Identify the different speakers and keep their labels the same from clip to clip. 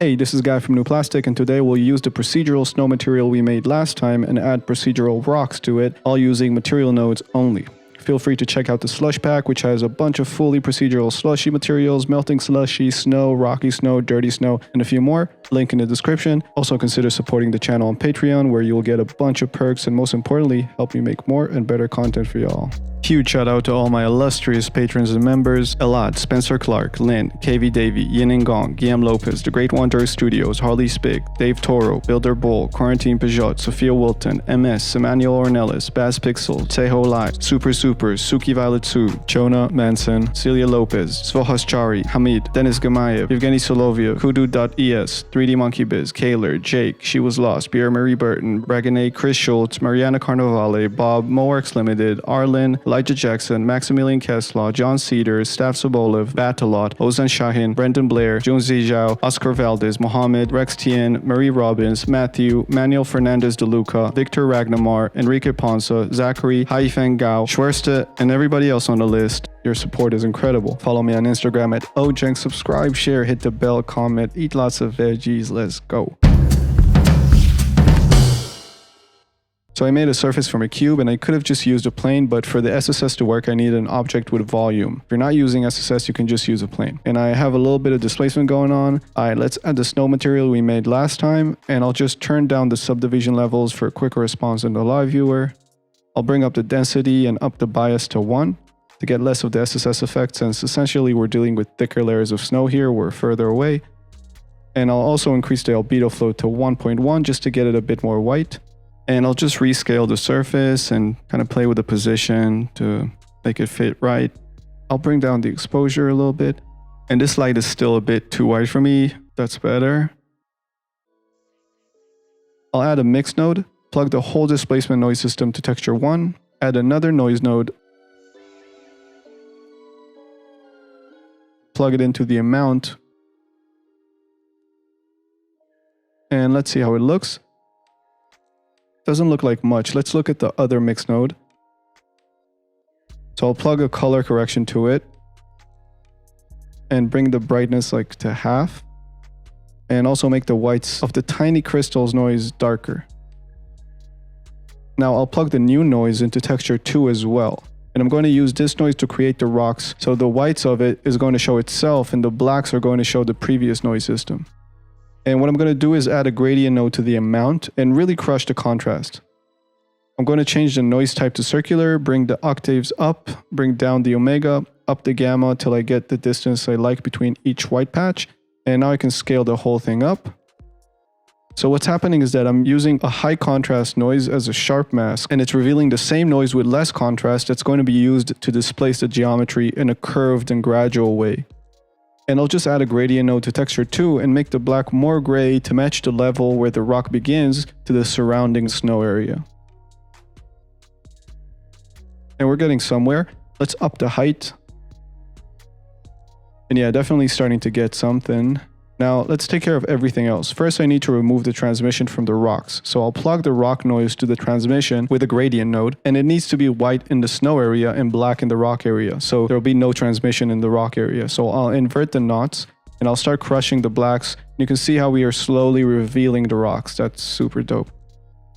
Speaker 1: Hey, this is Guy from New Plastic, and today we'll use the procedural snow material we made last time and add procedural rocks to it, all using material nodes only. Feel free to check out the slush pack, which has a bunch of fully procedural slushy materials, melting slushy, snow, rocky snow, dirty snow, and a few more. Link in the description. Also consider supporting the channel on Patreon, where you'll get a bunch of perks and most importantly, help me make more and better content for y'all. Huge shout out to all my illustrious patrons and members: Elad, Spencer Clark, Lynn, KV Davey, Yin and Gong, Guillaume Lopez, The Great Wanderer Studios, Harley Spig, Dave Toro, Builder Bull, Quarantine Peugeot, Sophia Wilton, MS, Emmanuel Ornelas, Baz Pixel, Teho Lai, Super Supers, Suki Violet Su, Jonah Manson, Celia Lopez, Svohas Chari, Hamid, Dennis Gamayev, Evgeny Soloviev, Kudu.es, 3D Monkey Biz, Kaler, Jake, She Was Lost, Pierre Marie Burton, Bragane, Chris Schultz, Mariana Carnavale, Bob, Moworks Limited, Arlen, Elijah Jackson, Maximilian Keslaw, John Cedars, Staff Sobolev, Batalot, Ozan Shahin, Brendan Blair, Jun Zijao, Oscar Valdez, Mohammed, Rex Tien, Marie Robbins, Matthew, Manuel Fernandez de Luca, Victor Ragnamar, Enrique Ponce, Zachary, Haifeng Gao, Schwerste, and everybody else on the list. Your support is incredible. Follow me on Instagram at Ojeng, subscribe, share, hit the bell, comment, eat lots of veggies, let's go. So I made a surface from a cube, and I could have just used a plane, but for the SSS to work, I need an object with volume. If you're not using SSS, you can just use a plane. And I have a little bit of displacement going on. All right, let's add the snow material we made last time, and I'll just turn down the subdivision levels for a quicker response in the live viewer. I'll bring up the density and up the bias to 1 to get less of the SSS effect, since essentially we're dealing with thicker layers of snow here, we're further away. And I'll also increase the albedo flow to 1.1 just to get it a bit more white. And I'll just rescale the surface and kind of play with the position to make it fit right. I'll bring down the exposure a little bit. And this light is still a bit too white for me. That's better. I'll add a mix node, plug the whole displacement noise system to texture 1, add another noise node, plug it into the amount, and let's see how it looks. Doesn't look like much. Let's look at the other mix node. So I'll plug a color correction to it and bring the brightness like to half, and also make the whites of the tiny crystals noise darker. Now I'll plug the new noise into texture 2 as well. And I'm going to use this noise to create the rocks, so the whites of it is going to show itself and the blacks are going to show the previous noise system. And what I'm going to do is add a gradient node to the amount and really crush the contrast. I'm going to change the noise type to circular, bring the octaves up, bring down the omega, up the gamma till I get the distance I like between each white patch. And now I can scale the whole thing up. So what's happening is that I'm using a high contrast noise as a sharp mask, and it's revealing the same noise with less contrast that's going to be used to displace the geometry in a curved and gradual way. And I'll just add a gradient node to texture 2 and make the black more gray to match the level where the rock begins to the surrounding snow area. And we're getting somewhere. Let's up the height. And yeah, definitely starting to get something. Now let's take care of everything else. First, I need to remove the transmission from the rocks. So I'll plug the rock noise to the transmission with a gradient node, and it needs to be white in the snow area and black in the rock area. So there'll be no transmission in the rock area. So I'll invert the knots and I'll start crushing the blacks. You can see how we are slowly revealing the rocks. That's super dope.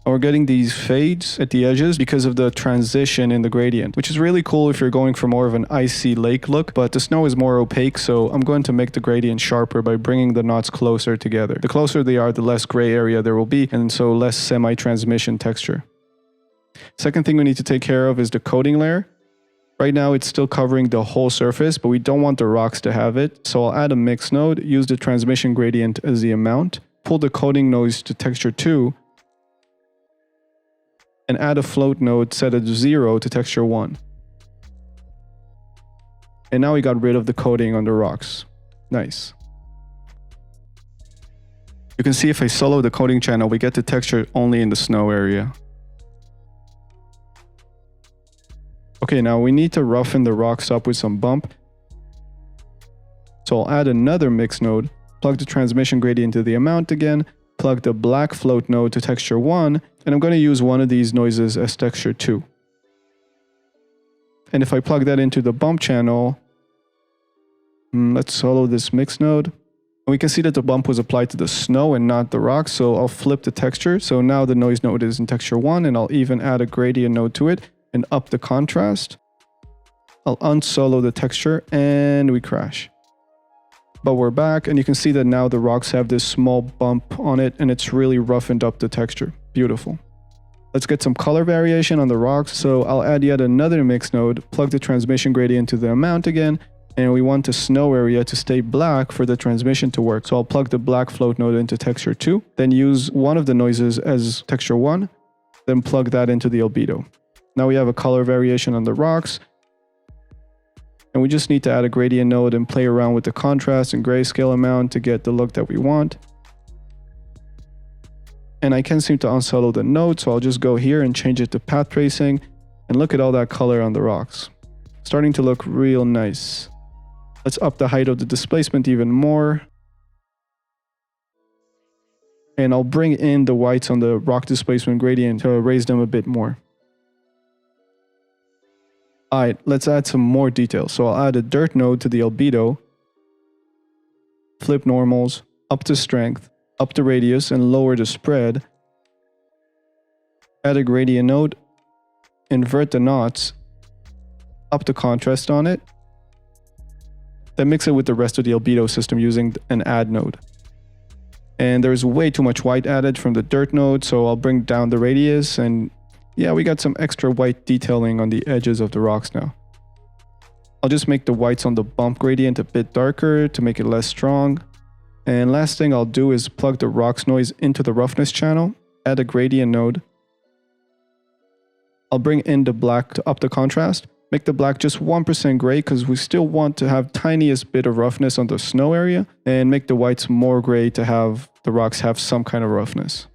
Speaker 1: And we're getting these fades at the edges because of the transition in the gradient, which is really cool if you're going for more of an icy lake look, but the snow is more opaque, so I'm going to make the gradient sharper by bringing the knots closer together. The closer they are, the less gray area there will be, and so less semi-transmission texture. Second thing we need to take care of is the coating layer. Right now it's still covering the whole surface, but we don't want the rocks to have it, so I'll add a mix node, use the transmission gradient as the amount, pull the coating noise to texture 2, and add a float node set at 0 to texture 1. And now we got rid of the coating on the rocks. Nice. You can see if I solo the coating channel, we get the texture only in the snow area. Okay, now we need to roughen the rocks up with some bump. So I'll add another mix node, plug the transmission gradient to the amount again, plug the black float node to texture 1, and I'm going to use one of these noises as texture 2. And if I plug that into the bump channel, let's solo this mix node. We can see that the bump was applied to the snow and not the rock, so I'll flip the texture. So now the noise node is in texture 1, and I'll even add a gradient node to it and up the contrast. I'll unsolo the texture and we crash. But we're back, and you can see that now the rocks have this small bump on it, and it's really roughened up the texture. Beautiful. Let's get some color variation on the rocks. So I'll add yet another mix node, plug the transmission gradient to the amount again, and we want the snow area to stay black for the transmission to work. So I'll plug the black float node into texture 2, then use one of the noises as texture 1, then plug that into the albedo. Now we have a color variation on the rocks, and we just need to add a gradient node and play around with the contrast and grayscale amount to get the look that we want. And I can't seem to unsolo the node, so I'll just go here and change it to path tracing, and look at all that color on the rocks. Starting to look real nice. Let's up the height of the displacement even more. And I'll bring in the whites on the rock displacement gradient to raise them a bit more. Alright, let's add some more detail. So I'll add a dirt node to the albedo, flip normals, up the strength, up the radius, and lower the spread. Add a gradient node, invert the knots, up the contrast on it, then mix it with the rest of the albedo system using an add node. And there's way too much white added from the dirt node, so I'll bring down the radius, and yeah, we got some extra white detailing on the edges of the rocks now. I'll just make the whites on the bump gradient a bit darker to make it less strong. And last thing I'll do is plug the rocks noise into the roughness channel, add a gradient node. I'll bring in the black to up the contrast. Make the black just 1% gray because we still want to have tiniest bit of roughness on the snow area, and make the whites more gray to have the rocks have some kind of roughness.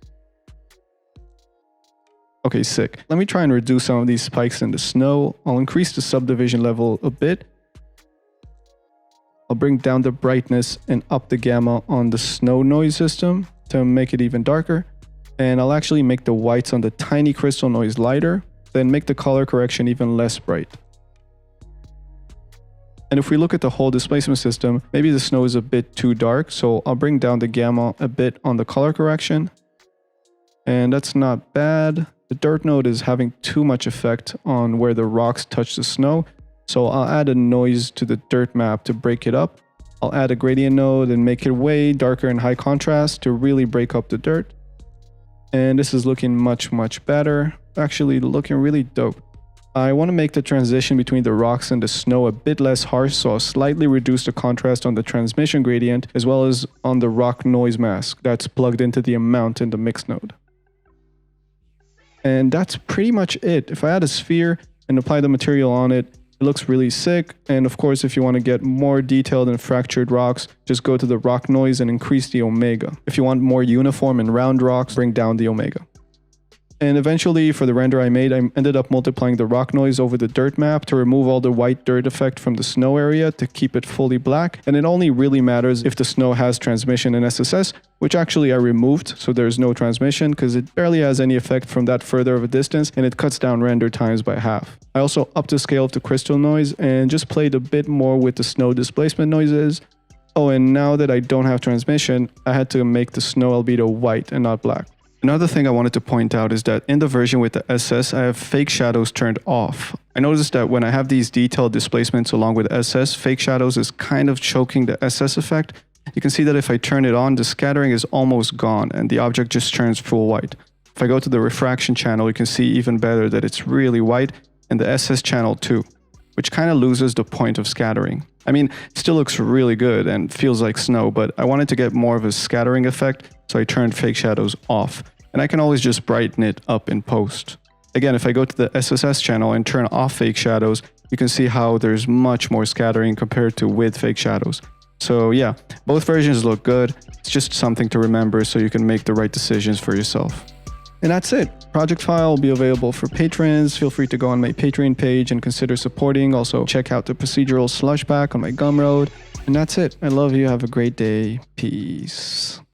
Speaker 1: Okay, sick. Let me try and reduce some of these spikes in the snow. I'll increase the subdivision level a bit. I'll bring down the brightness and up the gamma on the snow noise system to make it even darker. And I'll actually make the whites on the tiny crystal noise lighter, then make the color correction even less bright. And if we look at the whole displacement system, maybe the snow is a bit too dark, so I'll bring down the gamma a bit on the color correction. And that's not bad. The dirt node is having too much effect on where the rocks touch the snow, so I'll add a noise to the dirt map to break it up. I'll add a gradient node and make it way darker and high contrast to really break up the dirt. And this is looking much better. Actually looking really dope. I want to make the transition between the rocks and the snow a bit less harsh, so I'll slightly reduce the contrast on the transmission gradient as well as on the rock noise mask that's plugged into the amount in the mix node. And that's pretty much it. If I add a sphere and apply the material on it, it looks really sick. And of course, if you want to get more detailed and fractured rocks, just go to the rock noise and increase the omega. If you want more uniform and round rocks, bring down the omega. And eventually, for the render I made, I ended up multiplying the rock noise over the dirt map to remove all the white dirt effect from the snow area to keep it fully black. And it only really matters if the snow has transmission and SSS, which actually I removed, so there's no transmission because it barely has any effect from that further of a distance, and it cuts down render times by half. I also upped the scale of the crystal noise and just played a bit more with the snow displacement noises. Oh, and now that I don't have transmission, I had to make the snow albedo white and not black. Another thing I wanted to point out is that in the version with the SS, I have fake shadows turned off. I noticed that when I have these detailed displacements along with SS, fake shadows is kind of choking the SS effect. You can see that if I turn it on, the scattering is almost gone and the object just turns full white. If I go to the refraction channel, you can see even better that it's really white, and the SS channel too, which kind of loses the point of scattering. I mean, it still looks really good and feels like snow, but I wanted to get more of a scattering effect, so I turned fake shadows off. And I can always just brighten it up in post. Again, if I go to the SSS channel and turn off fake shadows, you can see how there's much more scattering compared to with fake shadows. So yeah, both versions look good. It's just something to remember so you can make the right decisions for yourself. And that's it. Project file will be available for patrons. Feel free to go on my Patreon page and consider supporting. Also check out the procedural slush pack on my Gumroad. And that's it. I love you. Have a great day. Peace.